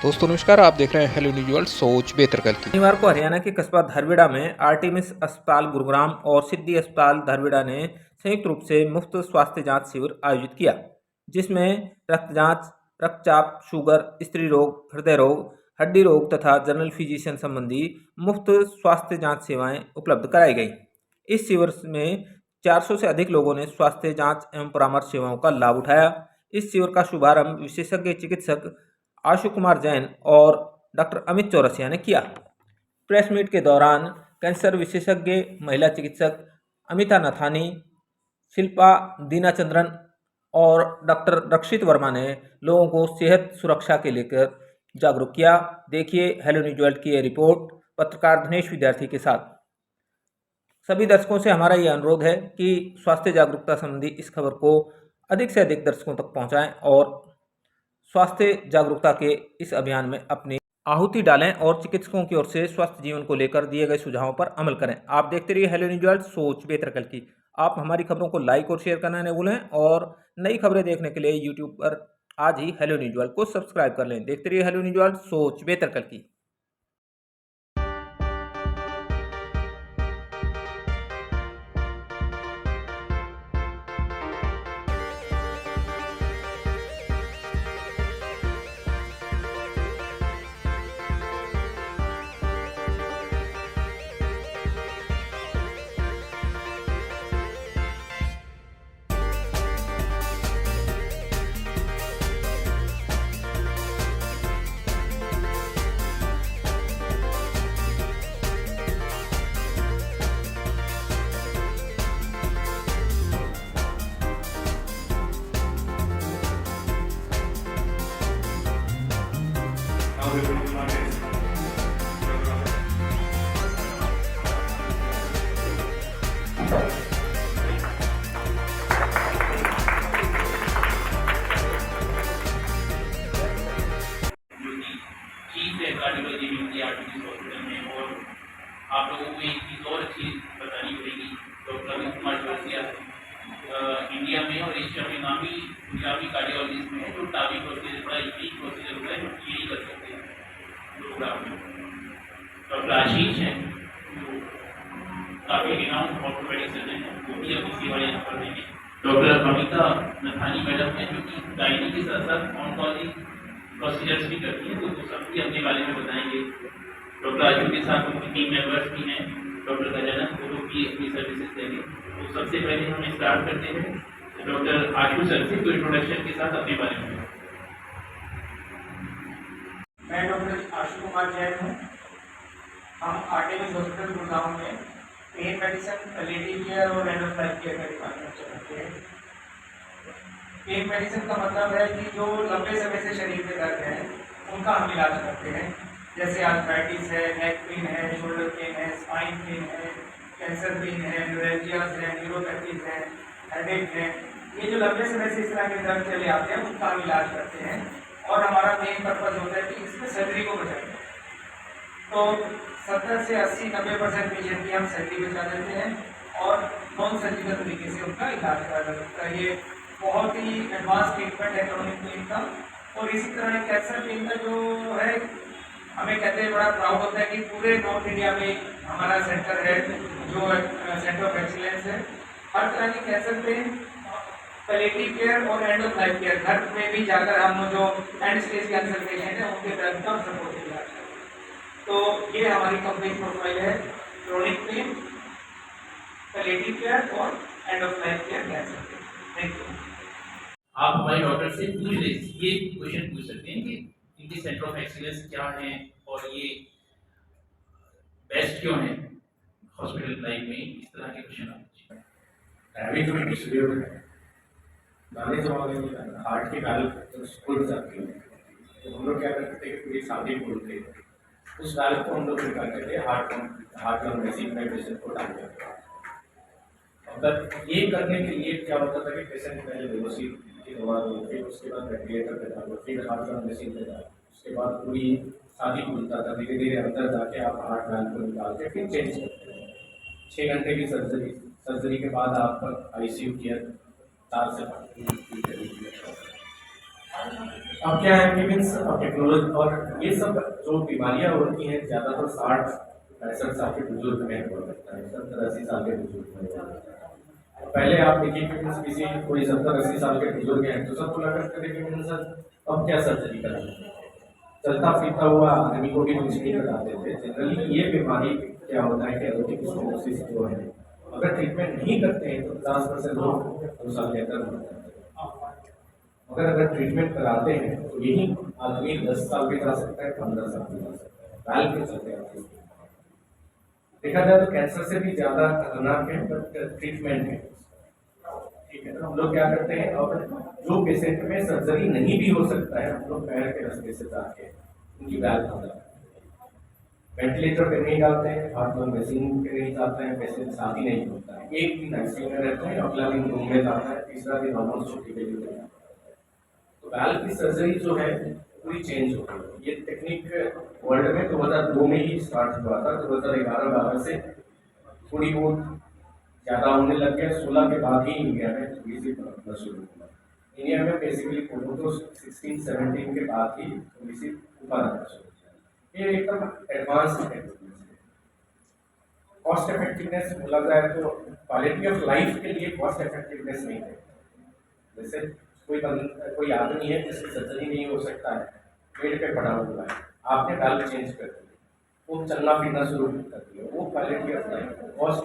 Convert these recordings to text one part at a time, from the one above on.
दोस्तों नमस्कार, आप देख रहे हैं हेलो न्यूज वर्ल्ड। सोच बेहतर कल की। शनिवार को हरियाणा के कस्बा धारवीड़ा में आर्टिमिस अस्पताल गुरुग्राम और सिद्धि अस्पताल धारवीड़ा ने संयुक्त रूप से मुफ्त स्वास्थ्य जांच शिविर आयोजित किया, जिसमें रक्त जांच, रक्तचाप, शुगर, स्त्री रोग, हृदय रोग, हड्डी रोग तथा जनरल फिजिशियन संबंधी मुफ्त स्वास्थ्य जांच सेवाएं उपलब्ध कराई गई। इस शिविर में 400 से अधिक लोगों ने स्वास्थ्य जांच एवं परामर्श सेवाओं का लाभ उठाया। इस शिविर का शुभारंभ विशेषज्ञ चिकित्सक आशु कुमार जैन और डॉक्टर अमित चौरसिया ने किया। प्रेस मीट के दौरान कैंसर विशेषज्ञ महिला चिकित्सक अमिता नथानी, शिल्पा दीनाचंद्रन और डॉक्टर रक्षित वर्मा ने लोगों को सेहत सुरक्षा के लेकर जागरूक किया। देखिए हेलो न्यूज वर्ल्ड की ये रिपोर्ट पत्रकार दिनेश विद्यार्थी के साथ। सभी दर्शकों से हमारा ये अनुरोध है कि स्वास्थ्य जागरूकता संबंधी इस खबर को अधिक से अधिक दर्शकों तक पहुंचाएं और स्वास्थ्य जागरूकता के इस अभियान में अपनी आहुति डालें और चिकित्सकों की ओर से स्वस्थ जीवन को लेकर दिए गए सुझावों पर अमल करें। आप देखते रहिए हेलो न्यूज वर्ल्ड, सोच बेहतर कल की। आप हमारी खबरों को लाइक और शेयर करना न भूलें और नई खबरें देखने के लिए यूट्यूब पर आज ही हेलो न्यूज वर्ल्ड को सब्सक्राइब कर लें। देखते रहिए हेलो न्यूज वर्ल्ड, सोच बेहतर कल की। कार्डियोलॉजी में होती है आर्टिमिस हॉस्पिटल में। और आप लोगों को एक चीज़ और अच्छी बतानी पड़ेगी, डॉक्टर अमित कुमार चौरसिया इंडिया में और एशिया में नामी गुजराती कार्डियोलॉजिस्ट में है, जो टावी प्रोसीजर बड़ा यूनिक प्रोसीजर होता है, जो यही कर सकते हैं गुरुग्राम में। डॉक्टर आशीष हैं, जो काफ़ी रिनाउंड ऑर्थोपेडिक सर्जन है, वो भी अपनी सेवाएं यहाँ पर देंगे। डॉक्टर अमिता नथानी मैडम है, जो कि गायनी के साथ साथ ऑन्कोलॉजी प्रोसीजर्स भी करती है, तो वो सब भी अपने बारे में बताएंगे। डॉक्टर आशु के साथ उनकी टीम मेंबर्स भी हैं, डॉक्टर गजानन, वो लोग भी अपनी सर्विसेज देंगे। तो सबसे पहले हम स्टार्ट करते हैं डॉक्टर आशु सर से, तो इंट्रोडक्शन के साथ अपने बारे में। मैं डॉक्टर आशु कुमार जैन हूँ। हम आर्टिमिस हॉस्पिटल गुरुग्राम में पेन मेडिसिन, पैलिएटिव केयर और एंड ऑफ लाइफ केयर का डिपार्टमेंट चलाते हैं। पेन मेडिसिन का मतलब है कि जो लंबे समय से शरीर में दर्द है उनका हम इलाज करते हैं, जैसे आर्थराइटिस है, नेक पेन है, शोल्डर पेन है, स्पाइन पेन है, कैंसर पेन है, न्यूरोलजियाज है, न्यूरोपैथीज है, हेडेक है। ये जो लंबे समय से इस तरह के दर्द चले आते हैं उनका हम इलाज करते हैं। और हमारा मेन पर्पज होता है कि इसमें सर्जरी को बचाएं। तो 70 से 80-90% पेशेंट की हम सर्जरी बचा देते हैं और नॉन सर्जिकल तरीके से उनका इलाज करा जाता है। ये बहुत ही एडवांस ट्रीटमेंट है क्रोनिक पेन का। और इसी तरह कैंसर पेन का जो है, हमें कहते हैं बड़ा प्राउड होता है कि पूरे नॉर्थ इंडिया में हमारा सेंटर है, जो सेंटर ऑफ एक्सीलेंस है। हर तरह की कैंसर पेन, पैलिएटिव केयर और एंड ऑफ लाइफ केयर, घर में भी जाकर हम जो एंड स्टेज कैंसर पेशेंट है उनके दर्द का सपोर्ट इलाज करते हैं। तो ये हमारी कंप्लीट प्रोफाइल है, क्रोनिक पेन, पैलिएटिव केयर और and of life care cancer pen. Thank you. आप हमारे डॉक्टर से पूछ ले, ये क्वेश्चन पूछ सकते हैं कि इनके सेंटर ऑफ एक्सीलेंस क्या है और ये बेस्ट क्यों है हॉस्पिटल लाइफ में। इस तरह के क्वेश्चन आप हैवी जो डिस्ट्रीब्यूट है गाने जमाने में हार्ट की डाल खुल जाती है, तो हम लोग क्या करते थे कि पूरी शादी खोलते उस डाल को हम लोग निकालते थे, हार्ट लंग मशीन में पेशेंट को डाल देते। मतलब ये करने के लिए क्या होता था कि पेशेंट पहले बेहोशी की दवा दो, फिर उसके बाद वेंटिलेटर पे डालो, फिर हार्ट लंग मशीन पे डालो, उसके बाद पूरी शादी खुलता था। धीरे धीरे अंदर जाके आप हार्ट डाल को निकाल के फिर चेंज करते हैं। 6 घंटे की सर्जरी के बाद आप ICU केयर 4 से 5 दिन की अब क्या है कि मीन्स टेक्नोलॉजी और ये सब जो बीमारियां होती हैं ज़्यादातर 60-65 साल के बुजुर्ग में हुआ करता है, 70-80 साल के बुजुर्ग में हुआ करता है। पहले आप देखिए कि मीन्स किसी कोई 70-80 साल के बुजुर्ग हैं तो सब बोला करते थे कि मीन्स अब क्या सर्जरी करानी, चलता फिरता हुआ आदमी को भी कुछ नहीं कराते थे। जनरली ये बीमारी क्या होता है कि एरोटिक स्क्लेरोसिस जो है, अगर ट्रीटमेंट नहीं करते हैं तो 50% लोग 2 साल के अंदर मर जाते हैं। अगर ट्रीटमेंट कराते हैं तो यही आदमी 10 साल भी जा सकता है, 15 साल भी जा सकता है, बैल के चलते आते हैं। देखा जाए तो कैंसर से भी ज्यादा खतरनाक है बट ट्रीटमेंट है, ठीक है ना। हम लोग क्या करते हैं, अब जो पेशेंट में सर्जरी नहीं भी हो सकता है, हम लोग पैर के रास्ते से जाके उनकी बैल डालते हैं, वेंटिलेटर पे नहीं डालते हैं, हाथ में मशीन पे नहीं जाते हैं, पेशेंट साथ ही नहीं होता है। एक दिन आईसीयू में रहते हैं, अगला दिन रूम में जाता है, तीसरा दिन नॉर्मल छुट्टी पे जाता है। तो बैल की सर्जरी जो है पूरी चेंज हो गई। ये टेक्निक वर्ल्ड में 2002 में ही स्टार्ट हुआ था। 2011-12 से थोड़ी बहुत ज़्यादा होने लग गया। 16 के बाद ही इंडिया में थोड़ी सी बढ़ना शुरू हुआ। इंडिया में बेसिकली बोलो तो 16-17 के बाद ही थोड़ी सी ऊपर आना शुरू हुआ। ये एकदम एडवांस टेक्निक है। कॉस्ट इफेक्टिवनेस बोला जाए तो क्वालिटी ऑफ लाइफ के लिए कॉस्ट इफेक्टिवनेस नहीं है। जैसे कोई आदमी है जिसकी सर्जरी नहीं हो सकता है, बेड पे पड़ा हुआ है, आपने बैल चेंज कर दी, वो चलना फिरना शुरू कर दिया, वो क्वालिटी ऑफ लाइफ कॉस्ट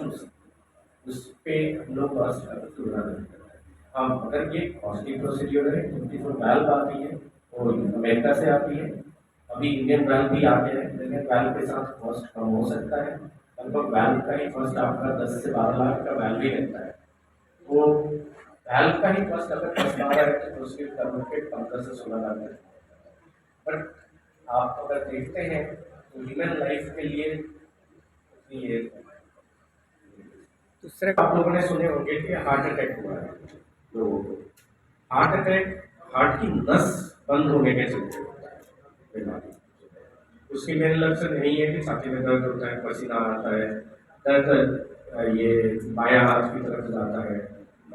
उस पे हम लोग कॉस्ट तुलना नहीं करते हैं। हाँ, अगर ये कॉस्टली प्रोसीड्यूर है, क्योंकि जो बैल आती है वो अमेरिका से आती है, अभी इंडियन बैल भी आते हैं, लेकिन बैल के साथ कॉस्ट कम हो सकता है। लगभग बैल का ही कॉस्ट आपका 10 से 12 लाख का बैल भी रहता है। वो बैल का ही कॉस्ट अगर 10-12 है तो उसके कर्म के 15 से 16 लाख है। बट आप अगर देखते हैं तो ह्यूमन लाइफ के लिए ये दूसरे आप लोगों ने सुने होंगे कि हार्ट अटैक हुआ है, तो हार्ट अटैक हार्ट की नस बंद होने के चलते होता है बीमारी। उसकी मेन लक्षण यही है कि छाती में दर्द होता है, पसीना आता है, दर्द ये बायां हाथ की तरफ जाता है,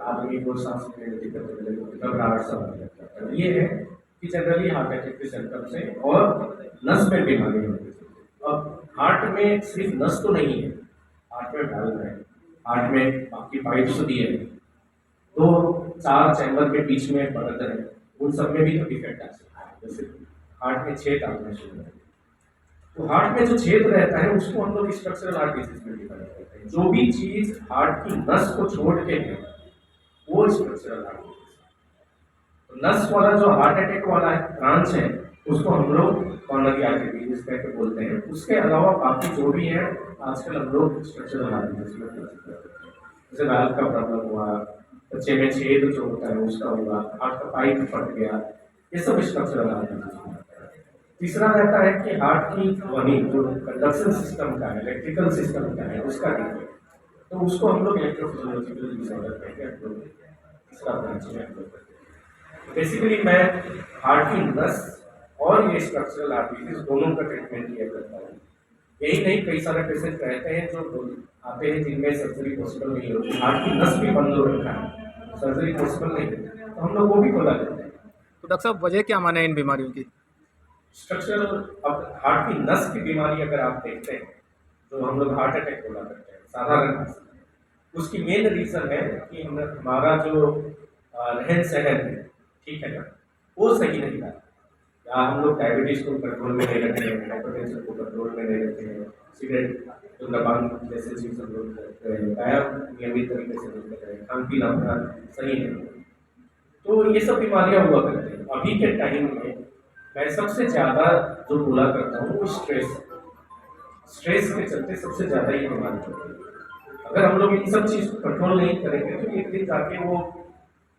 आदमी को सांस लेने में दिक्कत होने लगती है, घबराहट सा होने लगता है। ये है कि जनरली हार्ट अटैक के सिम्टम्स से और नस में बीमारी होती है। अब हार्ट में सिर्फ नस तो नहीं है, हार्ट में वाल्व है, हार्ट में बाकी पाइप्स भी है, तो 4 चैम्बर के बीच में परत है, उन सब में भी तो डिफेक्ट आ सकता है। जैसे हार्ट में छेद आने शुरू होते हैं, तो हार्ट में जो छेद रहता है उसको हम लोग स्ट्रक्चरल हार्ट डिजीज में डिफाइन करते हैं। जो भी चीज हार्ट की नस को छोड़ के है वो स्ट्रक्चरल हार्ट डिजीज। तो नस वाला जो हार्ट अटैक वाला ब्रांच है उसको हम लोग कॉर्नरी आर्टरी डिजीज करके बोलते हैं। उसके अलावा बाकी जो भी है आजकल हम लोग स्ट्रक्चरल हार्ट डिजीज में क्लासिफाई करते हैं। जैसे वाल्व का प्रॉब्लम हुआ, बच्चे में छेद जो होता है उसका हुआ, हार्ट का पाइप फट गया, ये सब स्ट्रक्चरल हार्ट डिजीज में। तीसरा रहता है कि हार्ट की ध्वनि जो कंडक्शन सिस्टम का है, इलेक्ट्रिकल सिस्टम का है, उसका डिफेक्ट, तो उसको हम लोग इलेक्ट्रोफिजियोलॉजिकल डिसऑर्डर कहते हैं। तीसरा ब्रांच में हम लोग करते हैं। बेसिकली मैं हार्ट की नस और ये स्ट्रक्चरल हार्ट डिजीज दोनों का ट्रीटमेंट किया करता हूँ। यही नहीं, कई सारे पेशेंट रहते हैं जो आते हैं जिनमें सर्जरी पॉसिबल नहीं होती, हार्ट की नस भी बंद हो रखा है, सर्जरी पॉसिबल नहीं होती, तो हम लोग वो भी खोला देते हैं। तो डॉक्टर साहब वजह क्या माने इन बीमारियों की? स्ट्रक्चरल, अब हार्ट की नस की बीमारी अगर आप देखते हैं तो हम लोग हार्ट अटैक बोला करते हैं साधारण, उसकी मेन रीजन है कि हमारा जो रहन सहन है, ठीक है ना, वो सही नहीं था। या हम लोग डायबिटीज को कंट्रोल में नहीं रखते हैं, हाइपरटेंशन को कंट्रोल में नहीं रखते हैं, सिगरेट धूम्रपान जैसे चीज हम लोग करते हैं, व्यायाम नियमित तरीके से नहीं करते हैं, खान पीन अपना सही नहीं, तो ये सब बीमारियां हुआ करते हैं। अभी के टाइम में मैं सबसे ज़्यादा जो बोला करता हूँ वो स्ट्रेस के चलते सबसे ज़्यादा ये बीमारी होती है। अगर हम लोग इन सब चीज़ को कंट्रोल नहीं करेंगे तो एक दिन जाके वो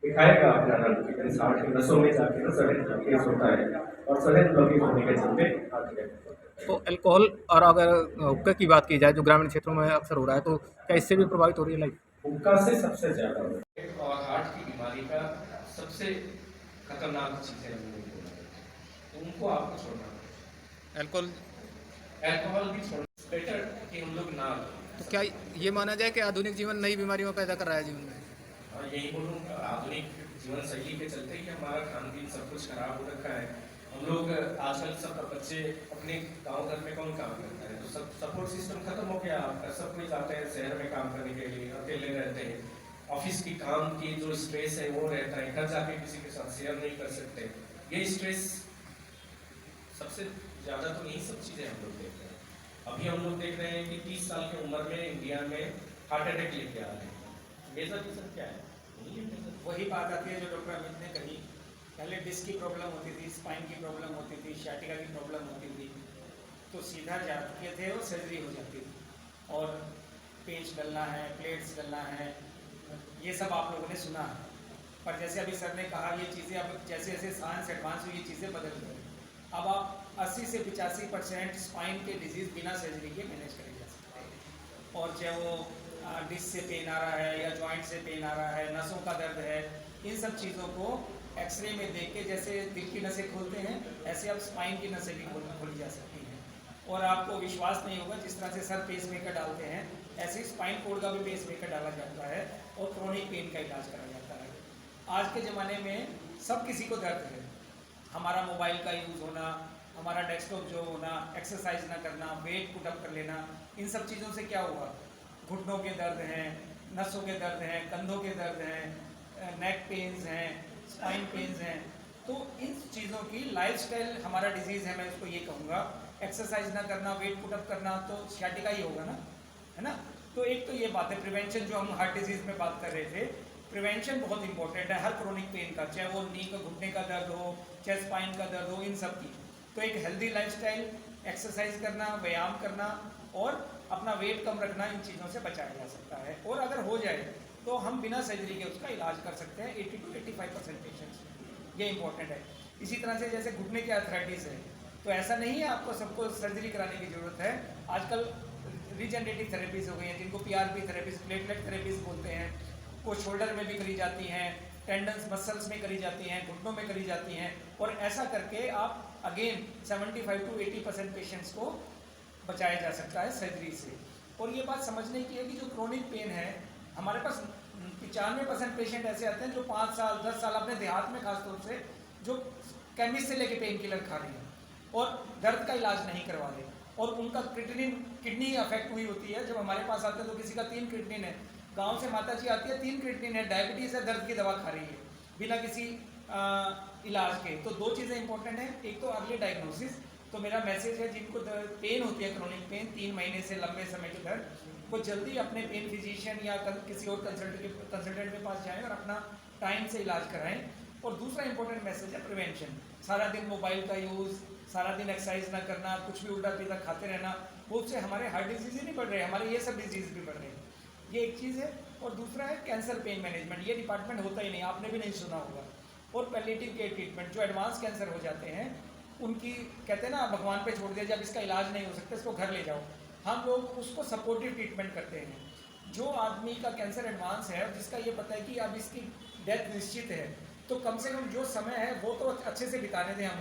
दिखाएगा अपना रंग कि हार्ट की नसों में जाके ना सडन ब्लॉकेज होता है, और सडन ब्लॉकेज होने के चलते हार्ट अटैक होता है। तो अल्कोहल और अगर हुक्का की बात की जाए जो ग्रामीण क्षेत्रों में अक्सर हो रहा है, तो क्या इससे भी प्रभावित हो रही है लाइफ? हुक्का से सबसे ज़्यादा होता है, और हार्ट की बीमारी का सबसे खतरनाक चीज़ है उनको आपको छोड़ना है। अल्कोहल भी छोड़ना बेटर कि हम लोग ना। तो क्या ये माना जाए कि आधुनिक जीवन नई बीमारियों पैदा कर रहा है जीवन में? यही बोलूँगा, आधुनिक जीवन शैली के चलते ही हमारा खान पीन सब कुछ खराब हो रखा है। हम लोग आजकल सब बच्चे अपने गांव घर में कौन काम करता है, तो सब सपोर्ट सिस्टम खत्म हो गया आपका। सब कोई जाते हैं शहर में काम करने के लिए, अकेले रहते हैं। ऑफिस की काम की जो स्ट्रेस है वो रहता है, घर जाके किसी के साथ शेयर नहीं कर सकते। ये स्ट्रेस सबसे ज़्यादा तो यही सब चीज़ें हम लोग देख रहे हैं। अभी हम लोग देख रहे हैं कि 30 साल की उम्र में इंडिया में हार्ट अटैक लेके आ रहे हैं। मेजर रीजन क्या है? वही बात आती है जो डॉक्टर अमित ने कही। पहले डिस्क की प्रॉब्लम होती थी, स्पाइन की प्रॉब्लम होती थी, शाटिका की प्रॉब्लम होती थी, तो सीधा जाते थे और सर्जरी हो जाती थी और पेच डलना है, प्लेट्स डलना है, ये सब आप लोगों ने सुना है। पर जैसे अभी सर ने कहा, ये चीज़ें अब जैसे जैसे साइंस एडवांस हुई, ये चीज़ें बदल गई। अब आप 80 से 85% स्पाइन के डिजीज़ बिना सर्जरी के मैनेज करे जा सकते हैं। और चाहे वो डिस्क से पेन आ रहा है या जॉइंट से पेन आ रहा है, नसों का दर्द है, इन सब चीज़ों को एक्सरे में देख के जैसे दिल की नसें खोलते हैं, ऐसे अब स्पाइन की नसें भी खोली जा सकती हैं। और आपको विश्वास नहीं होगा, जिस तरह से सर पेस मेकर डालते हैं, ऐसे ही स्पाइन कोड का भी पेस मेकर डाला जाता है और क्रोनिक पेन का इलाज करा जाता है। आज के ज़माने में सब किसी को दर्द है। हमारा मोबाइल का यूज़ होना, हमारा डेस्कटॉप जो होना, एक्सरसाइज ना करना, वेट पुटअप कर लेना, इन सब चीज़ों से क्या हुआ? घुटनों के दर्द हैं, नसों के दर्द हैं, कंधों के दर्द हैं, नेक पेन्स हैं, स्पाइन पेन्स हैं। तो इन चीज़ों की लाइफस्टाइल हमारा डिजीज़ है, मैं उसको ये कहूँगा। एक्सरसाइज ना करना, वेट पुटअप करना, तो शाटिका ही होगा ना, है ना? तो एक तो ये बात है, प्रिवेंशन जो हम हार्ट डिजीज़ में बात कर रहे थे, प्रिवेंशन बहुत इंपॉर्टेंट है हर क्रोनिक पेन का, चाहे वो नी का घुटने का दर्द हो, चाहे स्पाइन का दर्द हो, इन सब की। तो एक हेल्दी लाइफस्टाइल, एक्सरसाइज करना, व्यायाम करना और अपना वेट कम रखना, इन चीज़ों से बचाया जा सकता है। और अगर हो जाए तो हम बिना सर्जरी के उसका इलाज कर सकते हैं 80 to 85% पेशेंट्स, ये इंपॉर्टेंट है। इसी तरह से जैसे घुटने की आर्थराइटिस है, तो ऐसा नहीं है आपको सबको सर्जरी कराने की ज़रूरत है। आजकल रीजनरेटिव थेरेपीज हो गई हैं, जिनको PRP थेरेपीज, प्लेटलेट थेरेपीज बोलते हैं, वो शोल्डर में भी करी जाती हैं, टेंडन्स मसल्स में करी जाती हैं, घुटनों में करी जाती हैं। और ऐसा करके आप अगेन 75 to 80% पेशेंट्स को बचाया जा सकता है सर्जरी से। और ये बात समझने की है कि जो क्रोनिक पेन है, हमारे पास 95% पेशेंट ऐसे आते हैं जो 5 साल 10 साल अपने देहात में खासतौर से जो केमिस्ट से लेके पेन किलर खा रहे हैं और दर्द का इलाज नहीं करवा रहे, और उनका किडनी अफेक्ट हुई होती है। जब हमारे पास आते हैं तो किसी का 3 किडनी है, गांव से माता जी आती है 3 किडनी है, डायबिटीज़ है, दर्द की दवा खा रही है बिना किसी इलाज के। तो 2 चीज़ें इंपॉर्टेंट हैं, एक तो अर्ली डायग्नोसिस। तो मेरा मैसेज है, जिनको पेन होती है क्रोनिक पेन 3 महीने से लंबे समय के दर्द, वो जल्दी अपने पेन फिजिशियन या किसी और कंसल्टेंट के पास जाएं और अपना टाइम से इलाज कराएं। और दूसरा इंपॉर्टेंट मैसेज है प्रिवेंशन। सारा दिन मोबाइल का यूज़, सारा दिन एक्सरसाइज ना करना, कुछ भी उल्टा सीधा खाते रहना, वो उससे हमारे हार्ट डिजीज़ ही नहीं बढ़ रहे, हमारे ये सब डिजीज़ भी बढ़ रहे हैं। ये एक चीज़ है। और दूसरा है कैंसर पेन मैनेजमेंट। ये डिपार्टमेंट होता ही नहीं, आपने भी नहीं सुना होगा। और पैलिएटिव केयर ट्रीटमेंट, जो एडवांस कैंसर हो जाते हैं उनकी, कहते हैं ना भगवान पे छोड़ दिया, जब इसका इलाज नहीं हो सकता इसको घर ले जाओ, हम लोग उसको सपोर्टिव ट्रीटमेंट करते हैं। जो आदमी का कैंसर एडवांस है और जिसका ये पता है कि अब इसकी डेथ निश्चित है, तो कम से कम जो समय है वो तो अच्छे से बिताने दें हम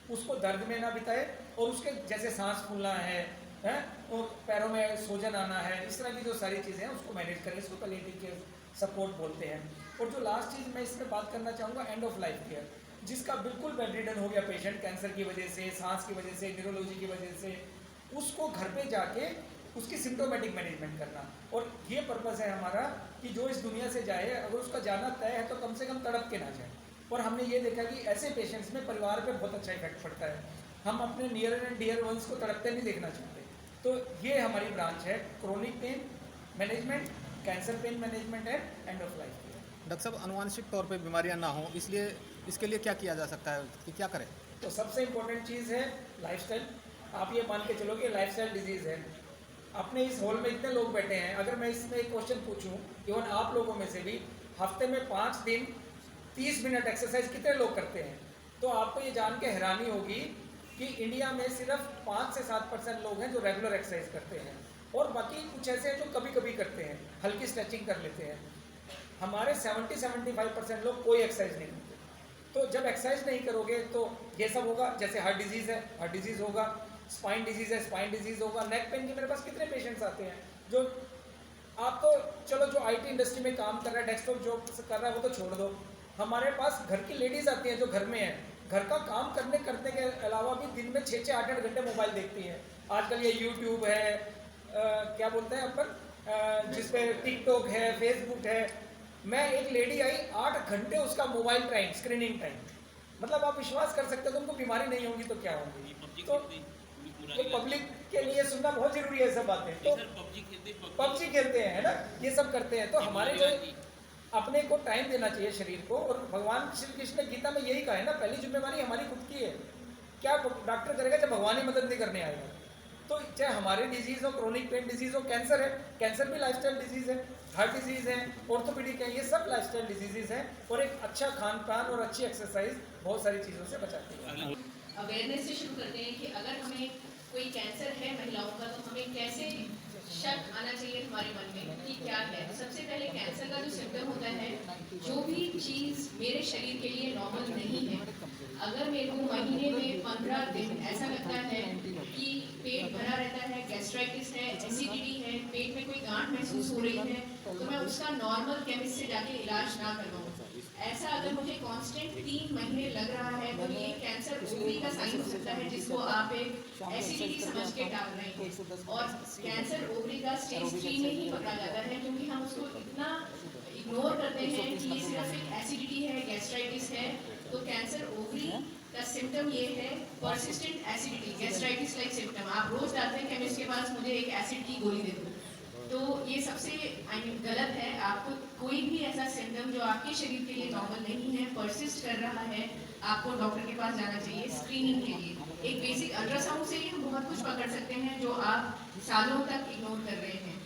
उसको दर्द में ना बिताए। और उसके जैसे सांस फूलना है, और पैरों में सूजन आना है, इस तरह की जो सारी चीज़ें हैं उसको मैनेज करें, इसको पैलिएटिव केयर सपोर्ट बोलते हैं। और जो लास्ट चीज़ मैं इसमें बात करना चाहूँगा, एंड ऑफ लाइफ केयर, जिसका बिल्कुल बेड रिडन हो गया पेशेंट कैंसर की वजह से, सांस की वजह से, न्यूरोलॉजी की वजह से, उसको घर पे जाके उसकी सिम्टोमेटिक मैनेजमेंट करना। और ये पर्पज़ है हमारा कि जो इस दुनिया से जाए, अगर उसका जाना तय है तो कम से कम तड़प के ना जाए। और हमने ये देखा कि ऐसे पेशेंट्स में परिवार पे बहुत अच्छा इफेक्ट पड़ता है। हम अपने नियर एंड डियर वंस को तड़पते नहीं देखना चाहते। तो ये हमारी ब्रांच है, chronic pain management, cancer pain management है, end of life care. Doctor साहब, अनुवांशिक तौर पे बीमारियां ना हो, इसलिए इसके लिए क्या किया जा सकता है कि क्या करें? तो सबसे इम्पोर्टेंट चीज़ है लाइफस्टाइल। आप ये मान के चलो कि लाइफस्टाइल डिजीज़ है। अपने इस हॉल में इतने लोग बैठे हैं, अगर मैं इसमें एक क्वेश्चन पूछूं, इवन आप लोगों में से भी हफ्ते में 5 दिन 30 मिनट एक्सरसाइज कितने लोग करते हैं, तो आपको ये जान के हैरानी होगी कि इंडिया में सिर्फ 5 से 7% लोग हैं जो रेगुलर एक्सरसाइज करते हैं, और बाकी कुछ ऐसे हैं जो कभी कभी करते हैं, हल्की स्ट्रेचिंग कर लेते हैं। हमारे 70-75% लोग कोई एक्सरसाइज नहीं करते। तो जब एक्सरसाइज नहीं करोगे तो ये सब होगा। जैसे हार्ट डिजीज़ है, हार्ट डिजीज़ होगा, स्पाइन डिजीज़ है, स्पाइन डिजीज़ होगा, नेक पेन के मेरे पास कितने पेशेंट्स आते हैं जो, आप तो चलो जो IT इंडस्ट्री में काम कर रहा है, डेस्कटॉप जॉब कर रहा है वो तो छोड़ दो, हमारे पास घर की लेडीज़ आती हैं जो घर में हैं, घर का काम करने के अलावा भी दिन में 6-6 8-8 घंटे मोबाइल देखती हैं। आजकल ये यूट्यूब है, क्या बोलते हैं अपन, जिस पे टिकटॉक है, फेसबुक है। मैं एक लेडी आई 8 घंटे उसका मोबाइल टाइम, स्क्रीनिंग टाइम, मतलब आप विश्वास कर सकते हो, तो उनको बीमारी नहीं होगी तो क्या होगी। तो पब्लिक के लिए सुनना बहुत जरूरी है सब बातें। तो पबजी खेलते हैं, है ना, ये सब करते हैं। तो हमारे जो अपने को टाइम देना चाहिए शरीर को, और भगवान श्री कृष्ण ने गीता में यही कहा है ना, पहली जिम्मेवारी हमारी खुद की है। क्या डॉक्टर करेगा जब भगवान ही मदद नहीं करने आएगा। तो चाहे हमारे डिजीज़ हो, क्रोनिक पेन डिजीज़ हो, कैंसर है, कैंसर भी लाइफस्टाइल डिजीज़ है, हार्ट डिजीज़ है, ऑर्थोपेडिक है, ये सब लाइफस्टाइल डिजीज़ हैं। और एक अच्छा खान पान और अच्छी एक्सरसाइज बहुत सारी चीज़ों से बचाती है। अवेयरनेस से शुरू करते हैं कि अगर हमें कोई कैंसर है महिलाओं का, तो हमें कैसे शक आना चाहिए हमारे मन में कि क्या है। सबसे पहले कैंसर का जो सिम्टम होता है, जो भी चीज़ मेरे शरीर के लिए नॉर्मल नहीं है, अगर मेरे को महीने में 15 दिन ऐसा लगता है कि पेट भरा रहता है, गैस्ट्राइटिस है, एसिडिटी है, पेट में कोई गांठ महसूस हो रही है, तो मैं उसका नॉर्मल केमिस्ट से जाके इलाज ना करवाऊँ। ऐसा अगर मुझे कांस्टेंट 3 महीने लग रहा है, तो ये कैंसर ओवरी का साइन हो सकता है, जिसको आप एक एसिडिटी समझ के डाल रहे हैं। और कैंसर ओवरी का स्टेज 3 में ही पकड़ा जाता है, क्योंकि हम उसको इतना इग्नोर करते हैं कि ये सिर्फ एक एसिडिटी है, गैस्ट्राइटिस है। तो कैंसर ओवरी का सिम्टम ये है persistent acidity, gastritis like symptom. आप रोज जाते हैं केमिस्ट के पास, मुझे एक एसिड की गोली दे दो, तो ये सबसे गलत है। आपको कोई भी ऐसा सिम्टम जो आपके शरीर के लिए नॉर्मल नहीं है, परसिस्ट कर रहा है, आपको डॉक्टर के पास जाना चाहिए स्क्रीनिंग के लिए। एक बेसिक अल्ट्रासाउंड से ही हम बहुत कुछ पकड़ सकते हैं जो आप सालों तक इग्नोर कर रहे हैं।